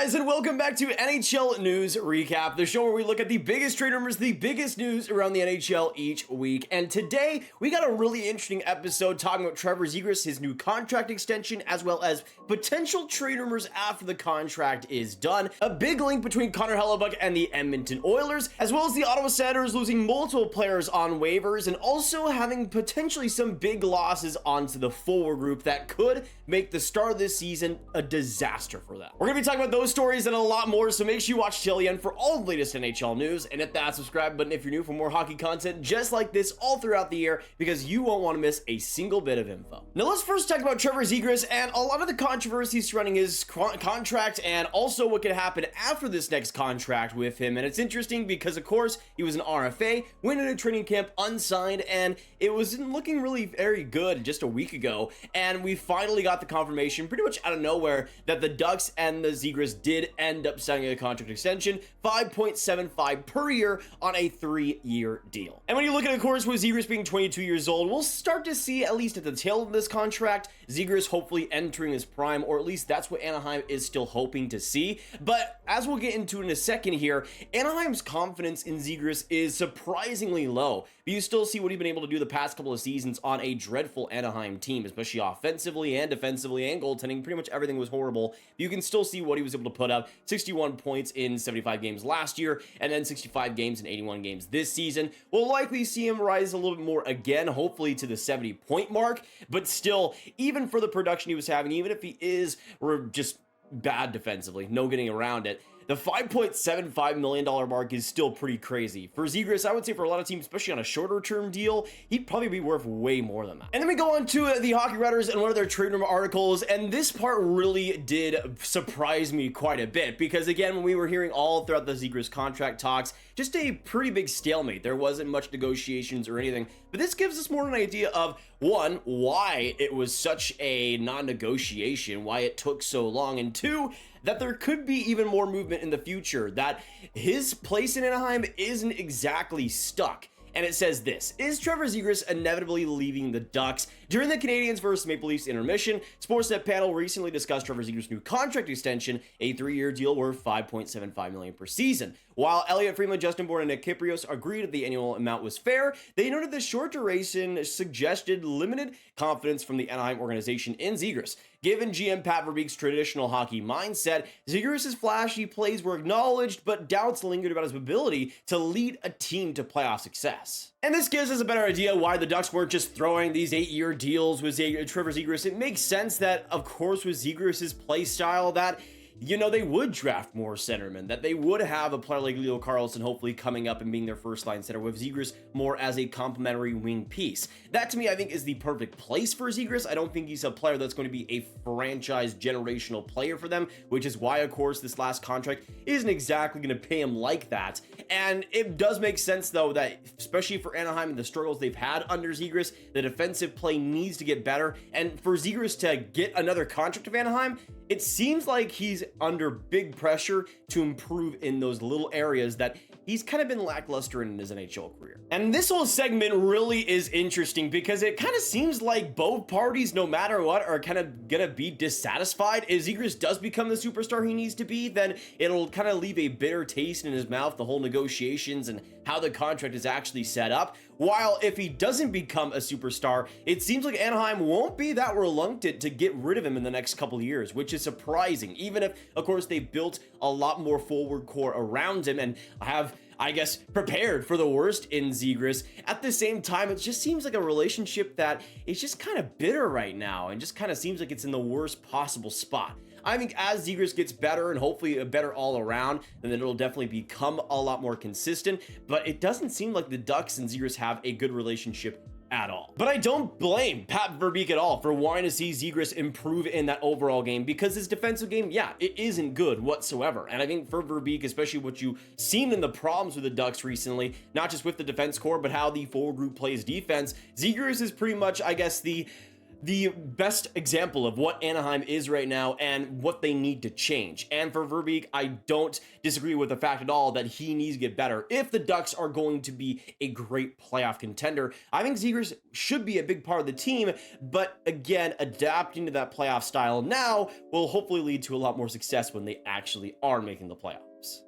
guys, and welcome back to NHL News Recap, the show where we look at the biggest trade rumors, the biggest news around the NHL each week. And today, we got a really interesting episode talking about Trevor Zegras, his new contract extension, as well as potential trade rumors after the contract is done. A big link between Connor Hellebuyck and the Edmonton Oilers, as well as the Ottawa Senators losing multiple players on waivers, and also having potentially some big losses onto the forward group that could make the start of this season a disaster for them. We're going to be talking about those stories and a lot more, so make sure you watch till the end for all the latest NHL news, and hit that subscribe button if you're new for more hockey content just like this all throughout the year, because you won't want to miss a single bit of info. Now let's first talk about Trevor Zegras and a lot of the controversy surrounding his contract and also what could happen after this next contract with him. And it's interesting because, of course, he was an RFA, went into training camp unsigned, and it wasn't looking really very good just a week ago, and we finally got the confirmation pretty much out of nowhere that the Ducks and the Zegras did end up signing a contract extension, $5.75 per year on a 3-year deal. And when you look at it, of course, with Zegras being 22 years old, we'll start to see, at least at the tail of this contract, Zegras hopefully entering his prime, or at least that's what Anaheim is still hoping to see. But as we'll get into in a second here, Anaheim's confidence in Zegras is surprisingly low. But you still see what he's been able to do the past couple of seasons on a dreadful Anaheim team, especially offensively and defensively and goaltending. Pretty much everything was horrible. You can still see what he was able to put up. 61 points in 75 games last year, and then 65 games in 81 games this season. We'll likely see him rise a little bit more again, hopefully to the 70-point mark. But still, even for the production he was having, even if he is just bad defensively, no getting around it, the $5.75 million mark is still pretty crazy. For Zegras, I would say for a lot of teams, especially on a shorter term deal, he'd probably be worth way more than that. And then we go on to the Hockey Writers and one of their trade room articles, and this part really did surprise me quite a bit, because again, when we were hearing all throughout the Zegras contract talks, just a pretty big stalemate. There wasn't much negotiations or anything, but this gives us more an idea of, one, why it was such a non-negotiation, why it took so long, and two, that there could be even more movement in the future, that his place in Anaheim isn't exactly stuck. And it says this: is Trevor Zegras inevitably leaving the Ducks? During the Canadiens versus Maple Leafs intermission, Sportsnet panel recently discussed Trevor Zegras' new contract extension, a 3-year deal worth $5.75 million per season. While Elliotte, Friedman, Justin Bourne, and Nick Kypreos agreed that the annual amount was fair, they noted the short duration suggested limited confidence from the Anaheim organization in Zegras. Given GM Pat Verbeek's traditional hockey mindset, Zegras' flashy plays were acknowledged, but doubts lingered about his ability to lead a team to playoff success. And this gives us a better idea why the Ducks weren't just throwing these 8-year deals with Trevor Zegras. It makes sense that, of course, with Zegras' play style, that they would draft more centermen, that they would have a player like Leo Carlson hopefully coming up and being their first line center, with Zegras more as a complementary wing piece. That, to me, I think is the perfect place for Zegras. I don't think he's a player that's going to be a franchise generational player for them, which is why, of course, this last contract isn't exactly going to pay him like that. And it does make sense, though, that especially for Anaheim and the struggles they've had under Zegras, the defensive play needs to get better. And for Zegras to get another contract of Anaheim, it seems like he's under big pressure to improve in those little areas that he's kind of been lackluster in his NHL career. And this whole segment really is interesting because it kind of seems like both parties, no matter what, are kind of gonna be dissatisfied. If Zegras does become the superstar he needs to be, then it'll kind of leave a bitter taste in his mouth, the whole negotiations and how the contract is actually set up. While if he doesn't become a superstar, it seems like Anaheim won't be that reluctant to get rid of him in the next couple of years, which is surprising, even if, of course, they built a lot more forward core around him and have, I guess, prepared for the worst in Zegras. At the same time, it just seems like a relationship that is just kind of bitter right now and just kind of seems like it's in the worst possible spot. I think as Zegras gets better and hopefully better all around, then it'll definitely become a lot more consistent, but it doesn't seem like the Ducks and Zegras have a good relationship at all. But I don't blame Pat Verbeek at all for wanting to see Zegras improve in that overall game, because his defensive game, yeah, it isn't good whatsoever. And I think for Verbeek, especially what you've seen in the problems with the Ducks recently, not just with the defense core, but how the forward group plays defense, Zegras is pretty much, I guess, the the best example of what Anaheim is right now and what they need to change. And for Verbeek, I don't disagree with the fact at all that he needs to get better. If the Ducks are going to be a great playoff contender, I think Zegras should be a big part of the team, but again, adapting to that playoff style now will hopefully lead to a lot more success when they actually are making the playoffs.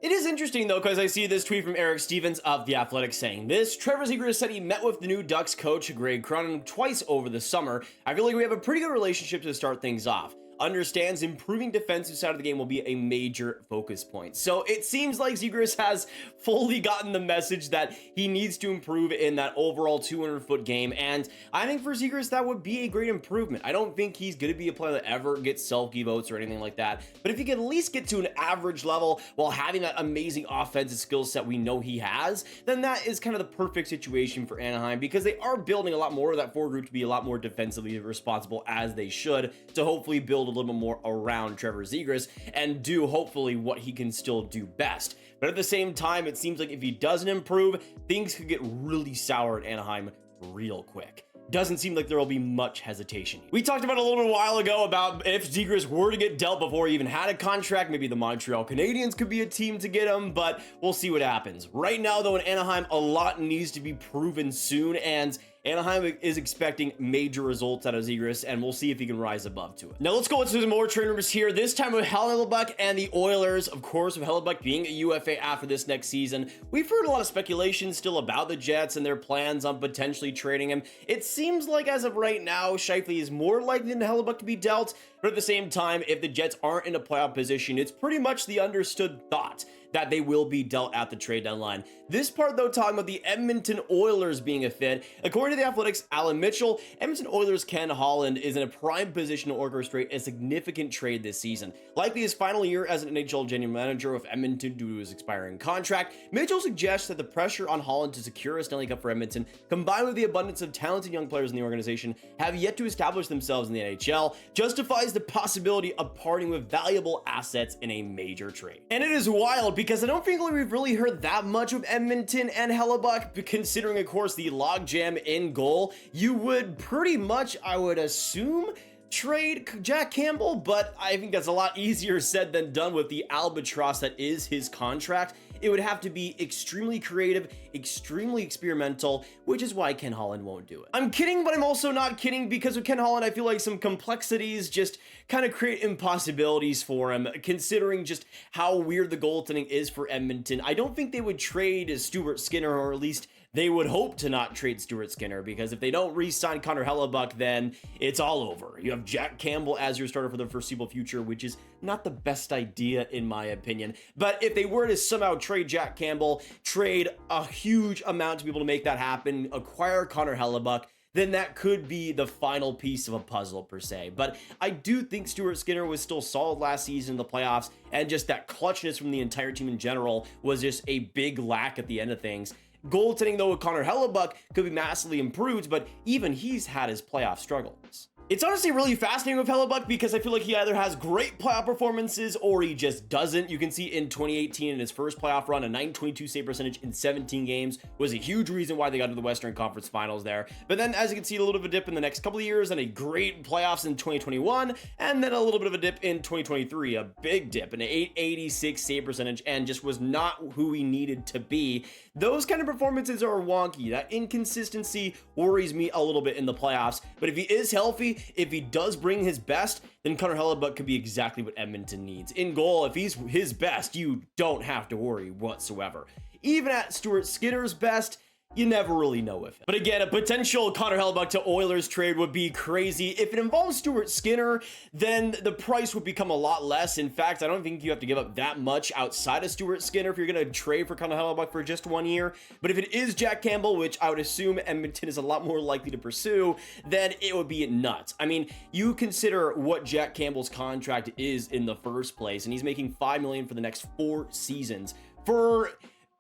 It is interesting though, because I see this tweet from Eric Stevens of The Athletic saying this: Trevor Zegras said he met with the new Ducks coach Greg Cronin twice over the summer. I feel like we have a pretty good relationship to start things off. Understands improving defensive side of the game will be a major focus point. So it seems like Zegras has fully gotten the message that he needs to improve in that overall 200-foot game, and I think for Zegras that would be a great improvement. I don't think he's going to be a player that ever gets Selke votes or anything like that, but if he can at least get to an average level while having that amazing offensive skill set we know he has, then that is kind of the perfect situation for Anaheim, because they are building a lot more of that forward group to be a lot more defensively responsible, as they should, to hopefully build a little bit more around Trevor Zegras and do hopefully what he can still do best. But at the same time, it seems like if he doesn't improve, things could get really sour at Anaheim real quick. Doesn't seem like there will be much hesitation. We talked about a little bit a while ago about if Zegras were to get dealt before he even had a contract, maybe the Montreal Canadiens could be a team to get him, but we'll see what happens. Right now though, in Anaheim, a lot needs to be proven soon, and Anaheim is expecting major results out of Zegras, and we'll see if he can rise above to it. Now let's go into some more trade rumors here, this time with Hellebuyck and the Oilers. Of course, with Hellebuyck being a UFA after this next season, we've heard a lot of speculation still about the Jets and their plans on potentially trading him. It seems like as of right now, Scheifele is more likely than Hellebuyck to be dealt, but at the same time, if the Jets aren't in a playoff position, it's pretty much the understood thought that they will be dealt at the trade deadline. This part though, talking about the Edmonton Oilers being a fit. According to the Athletic's Alan Mitchell, Edmonton Oilers' Ken Holland is in a prime position to orchestrate a significant trade this season. Likely his final year as an NHL general manager of Edmonton due to his expiring contract, Mitchell suggests that the pressure on Holland to secure a Stanley Cup for Edmonton, combined with the abundance of talented young players in the organization have yet to establish themselves in the NHL, justifies the possibility of parting with valuable assets in a major trade. And it is wild because I don't think we've really heard that much of Edmonton and Hellebuyck, considering of course the logjam in goal. You would pretty much, I would assume, trade Jack Campbell, but I think that's a lot easier said than done with the albatross that is his contract. It would have to be extremely creative, extremely experimental, which is why Ken Holland won't do it. I'm kidding, but I'm also not kidding, because with Ken Holland, I feel like some complexities just kind of create impossibilities for him, considering just how weird the goaltending is for Edmonton. I don't think they would trade Stuart Skinner, or at least they would hope to not trade Stuart Skinner, because if they don't re-sign Connor Hellebuyck, then it's all over. You have Jack Campbell as your starter for the foreseeable future, which is not the best idea in my opinion. But if they were to somehow trade Jack Campbell, trade a huge amount to be able to make that happen, acquire Connor Hellebuyck, then that could be the final piece of a puzzle per se. But I do think Stuart Skinner was still solid last season in the playoffs, and just that clutchness from the entire team in general was just a big lack at the end of things. Goaltending though with Connor Hellebuyck could be massively improved, but even he's had his playoff struggles. It's honestly really fascinating with Hellebuyck, because I feel like he either has great playoff performances or he just doesn't. You can see in 2018 in his first playoff run, a .922 save percentage in 17 games was a huge reason why they got to the Western Conference Finals there. But then as you can see, a little bit of a dip in the next couple of years, and a great playoffs in 2021, and then a little bit of a dip in 2023, a big dip, an .886 save percentage, and just was not who he needed to be. Those kind of performances are wonky. That inconsistency worries me a little bit in the playoffs, but if he is healthy, if he does bring his best, then Connor Hellebuyck could be exactly what Edmonton needs. In goal, if he's his best, you don't have to worry whatsoever. Even at Stuart Skinner's best, you never really know with him. But again, a potential Connor Hellebuyck to Oilers trade would be crazy. If it involves Stuart Skinner, then the price would become a lot less. In fact, I don't think you have to give up that much outside of Stuart Skinner if you're going to trade for Connor Hellebuyck for just 1 year. But if it is Jack Campbell, which I would assume Edmonton is a lot more likely to pursue, then it would be nuts. I mean, you consider what Jack Campbell's contract is in the first place, and he's making $5 million for the next 4 seasons. For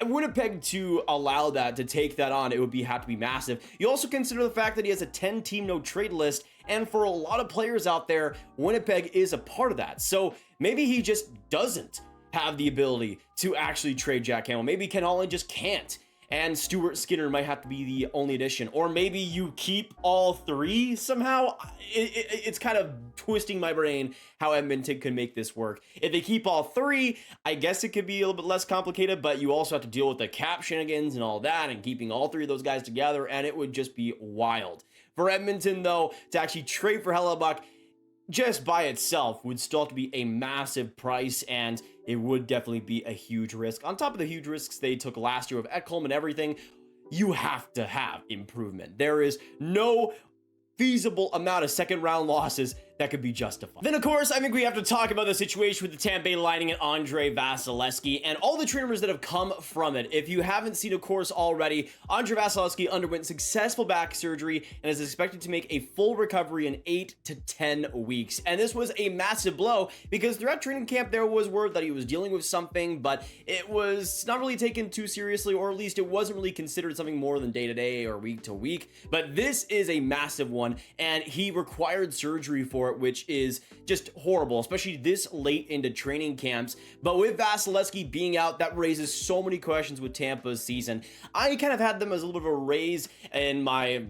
Winnipeg to allow that, to take that on, it would have to be massive. You also consider the fact that he has a 10-team no-trade list, and for a lot of players out there, Winnipeg is a part of that. So maybe he just doesn't have the ability to actually trade Jack Campbell. Maybe Ken Holland just can't. and Stuart Skinner might have to be the only addition. Or maybe you keep all three somehow. It's kind of twisting my brain how Edmonton can make this work. If they keep all three, I guess it could be a little bit less complicated, but you also have to deal with the cap shenanigans and all that, and keeping all three of those guys together, and it would just be wild. For Edmonton, though, to actually trade for Hellebuyck just by itself would still have to be a massive price, and it would definitely be a huge risk. On top of the huge risks they took last year with Ekholm and everything, you have to have improvement. There is no feasible amount of second round losses that could be justified. Then, of course, I think we have to talk about the situation with the Tampa Bay Lightning and Andrei Vasilevskiy and all the trade rumors that have come from it. If you haven't seen, of course, already, Andrei Vasilevskiy underwent successful back surgery and is expected to make a full recovery in 8 to 10 weeks. And this was a massive blow because throughout training camp, there was word that he was dealing with something, but it was not really taken too seriously, or at least it wasn't really considered something more than day to day or week to week. But this is a massive one, and he required surgery for it, which is just horrible, especially this late into training camps. But with Vasilevskiy being out, that raises so many questions with Tampa's season. I kind of had them as a little bit of a raise in my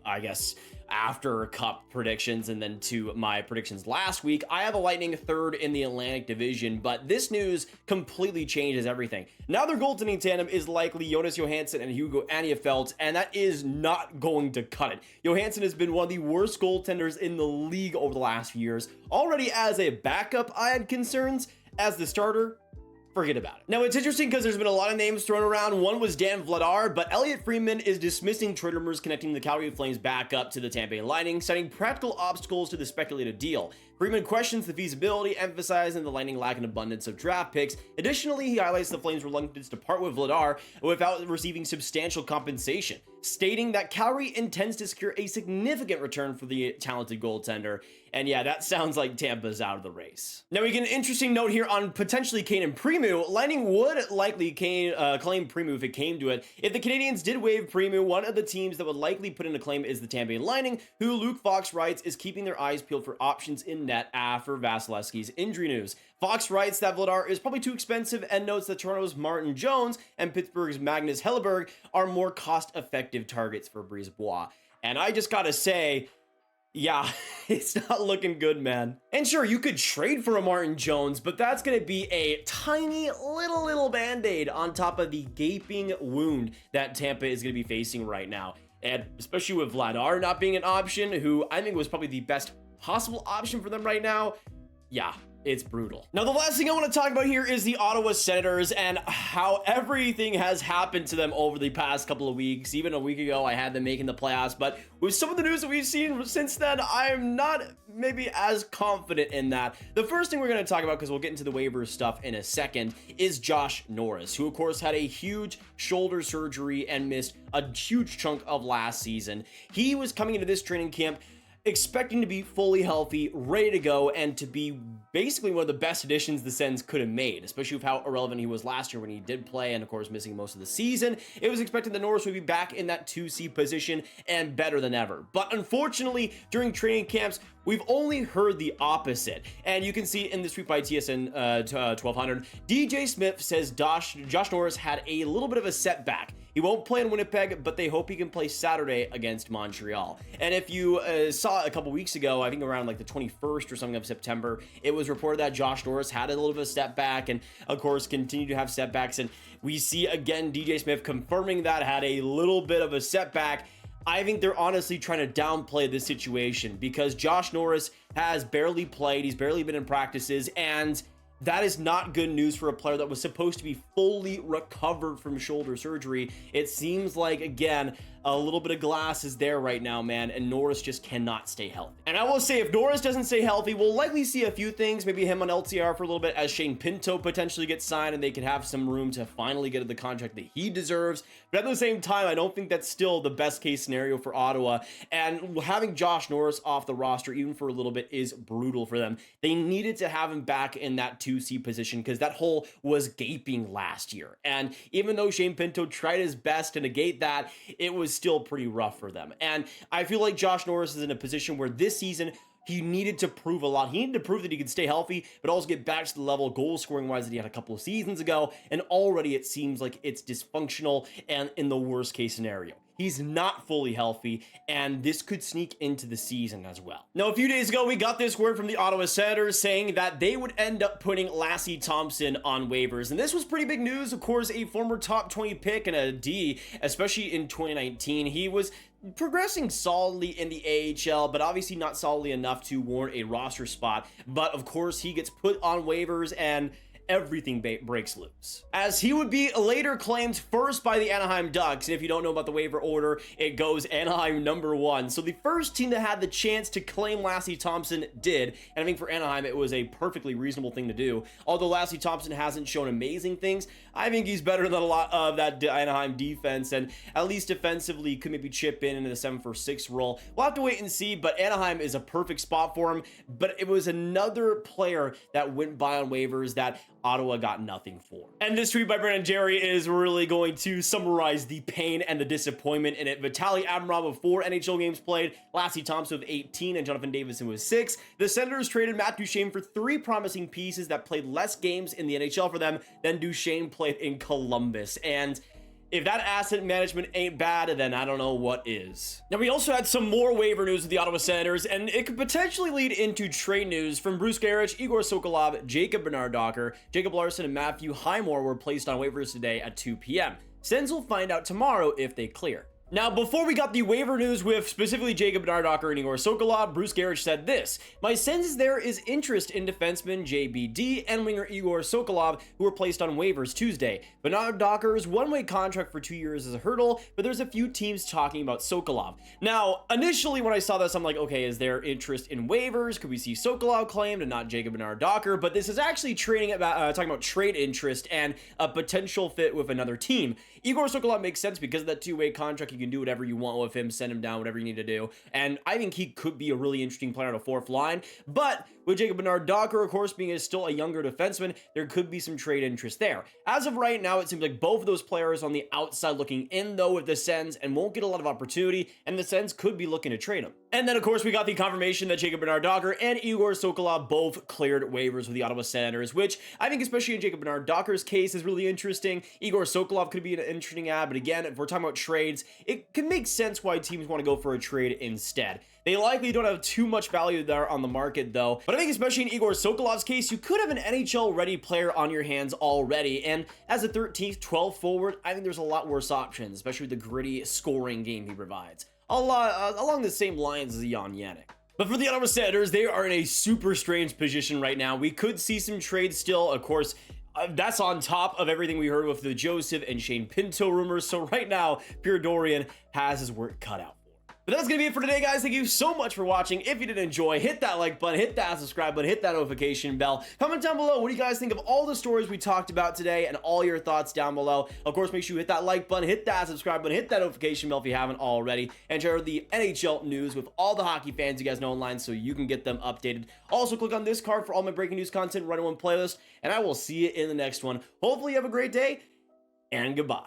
I guess, after cup predictions, and then to my predictions last week. I have the Lightning third in the Atlantic Division, but this news completely changes everything. Now their goaltending tandem is likely Jonas Johansson and Hugo Anafeldt, and that is not going to cut it. Johansson has been one of the worst goaltenders in the league over the last few years. Already as a backup, I had concerns. As the starter, forget about it. Now, it's interesting because there's been a lot of names thrown around. One was Dan Vladar, but Elliotte Friedman is dismissing trade rumors connecting the Calgary Flames back up to the Tampa Bay Lightning, citing practical obstacles to the speculated deal. Friedman questions the feasibility, emphasizing the Lightning lack an abundance of draft picks. Additionally, he highlights the Flames' reluctance to part with Vladar without receiving substantial compensation, stating that Calgary intends to secure a significant return for the talented goaltender. And yeah, that sounds like Tampa's out of the race. Now we get an interesting note here on potentially Kane and Primeau. Lightning would likely claim Primeau if it came to it. If the Canadiens did waive Primeau, one of the teams that would likely put in a claim is the Tampa Bay Lightning, who Luke Fox writes is keeping their eyes peeled for options in net after Vasilevskiy's injury news. Fox writes that Vladar is probably too expensive and notes that Toronto's Martin Jones and Pittsburgh's Magnus Hellebuyck are more cost-effective targets for Brisebois. And I just gotta say, yeah, it's not looking good, man. And sure, you could trade for a Martin Jones, but that's going to be a tiny little band-aid on top of the gaping wound that Tampa is going to be facing right now. And especially with Vladar not being an option, who I think was probably the best possible option for them right now. Yeah, it's brutal. Now, the last thing I want to talk about here is the Ottawa Senators and how everything has happened to them over the past couple of weeks. Even a week ago, I had them making the playoffs, but with some of the news that we've seen since then, I'm not maybe as confident in that. The first thing we're going to talk about, because we'll get into the waiver stuff in a second, is Josh Norris, who of course had a huge shoulder surgery and missed a huge chunk of last season. He was coming into this training camp expecting to be fully healthy, ready to go, and to be basically one of the best additions the Sens could have made, especially with how irrelevant he was last year when he did play, and of course missing most of the season. It was expected that Norris would be back in that 2C position and better than ever. But unfortunately, during training camps, we've only heard the opposite. And you can see in this tweet by TSN 1200, DJ Smith says Josh Norris had a little bit of a setback. He won't play in Winnipeg, but they hope he can play Saturday against Montreal. And if you saw a couple weeks ago, I think around like the 21st or something of September, it was reported that Josh Norris had a little bit of a setback and of course continued to have setbacks. And we see again DJ Smith confirming that had a little bit of a setback. I think they're honestly trying to downplay this situation because Josh Norris has barely played. He's barely been in practices, and that is not good news for a player that was supposed to be fully recovered from shoulder surgery. It seems like, again, a little bit of glass is there right now, man, and Norris just cannot stay healthy. And I will say, if Norris doesn't stay healthy, we'll likely see a few things, maybe him on LTR for a little bit as Shane Pinto potentially gets signed and they can have some room to finally get the contract that he deserves. But at the same time, I don't think that's still the best case scenario for Ottawa. And having Josh Norris off the roster, even for a little bit, is brutal for them. They needed to have him back in that 2C position because that hole was gaping last year. And even though Shane Pinto tried his best to negate that, it was still pretty rough for them. And I feel like Josh Norris is in a position where this season he needed to prove a lot. He needed to prove that he could stay healthy, but also get back to the level goal scoring wise that he had a couple of seasons ago. And already it seems like it's dysfunctional and in the worst case scenario. He's not fully healthy, and this could sneak into the season as well. Now, a few days ago, we got this word from the Ottawa Senators saying that they would end up putting Lassi Thomson on waivers. And this was pretty big news. Of course, a former top 20 pick and a D, especially in 2019. He was progressing solidly in the AHL, but obviously not solidly enough to warrant a roster spot. But of course, he gets put on waivers and everything breaks loose, as he would be later claimed first by the Anaheim Ducks. And if you don't know about the waiver order, it goes Anaheim number 1. So the first team that had the chance to claim Lassi Thomson did, and I think for Anaheim it was a perfectly reasonable thing to do. Although Lassi Thomson hasn't shown amazing things, I think he's better than a lot of that Anaheim defense, and at least defensively could maybe chip in into the 7-for-6 role. We'll have to wait and see, but Anaheim is a perfect spot for him. But it was another player that went by on waivers that Ottawa got nothing for. And this tweet by Brandon Jerry is really going to summarize the pain and the disappointment in it. Vitaly Amirov with 4 NHL games played, Lassi Thomson with 18, and Jonathan Davidson with 6. The Senators traded Matt Duchene for 3 promising pieces that played less games in the NHL for them than Duchene played in Columbus. And if that asset management ain't bad, then I don't know what is. Now, we also had some more waiver news with the Ottawa Senators, and it could potentially lead into trade news from Bruce Garrich, Egor Sokolov, Jacob Bernard-Docker, Jacob Larson, and Matthew Highmore were placed on waivers today at 2 p.m. Sens will find out tomorrow if they clear. Now, before we got the waiver news with specifically Jacob Bernard-Docker and Egor Sokolov, Bruce Garrich said this: "My sense is there is interest in defenseman JBD and winger Egor Sokolov, who were placed on waivers Tuesday. Bernard-Docker's one-way contract for 2 years is a hurdle, but there's a few teams talking about Sokolov." Now, initially when I saw this, I'm like, okay, is there interest in waivers? Could we see Sokolov claimed and not Jacob Bernard-Docker? But this is actually talking about trade interest and a potential fit with another team. Egor Sokolov makes sense because of that two-way contract. You can do whatever you want with him, send him down, whatever you need to do. And I think he could be a really interesting player on a 4th line. But with Jacob Bernard-Docker, of course, being still a younger defenseman, there could be some trade interest there. As of right now, it seems like both of those players on the outside looking in, though, with the Sens, and won't get a lot of opportunity, and the Sens could be looking to trade him. And then, of course, we got the confirmation that Jacob Bernard-Docker and Egor Sokolov both cleared waivers with the Ottawa Senators, which I think, especially in Jacob Bernard-Docker's case, is really interesting. Egor Sokolov could be an interesting ad, but again, if we're talking about trades, it can make sense why teams want to go for a trade instead. They likely don't have too much value there on the market, though. But I think especially in Egor Sokolov's case, you could have an NHL-ready player on your hands already. And as a 13th, 12th forward, I think there's a lot worse options, especially with the gritty scoring game he provides. Along the same lines as Jan Jannik. But for the Ottawa Senators, they are in a super strange position right now. We could see some trades still, of course. That's on top of everything we heard with the Joseph and Shane Pinto rumors. So right now, Pierre Dorian has his work cut out. But that's going to be it for today, guys. Thank you so much for watching. If you did enjoy, hit that like button, hit that subscribe button, hit that notification bell. Comment down below, what do you guys think of all the stories we talked about today and all your thoughts down below. Of course, make sure you hit that like button, hit that subscribe button, hit that notification bell if you haven't already, and share the NHL news with all the hockey fans you guys know online so you can get them updated. Also, click on this card for all my breaking news content right in one playlist, and I will see you in the next one. Hopefully, you have a great day, and goodbye.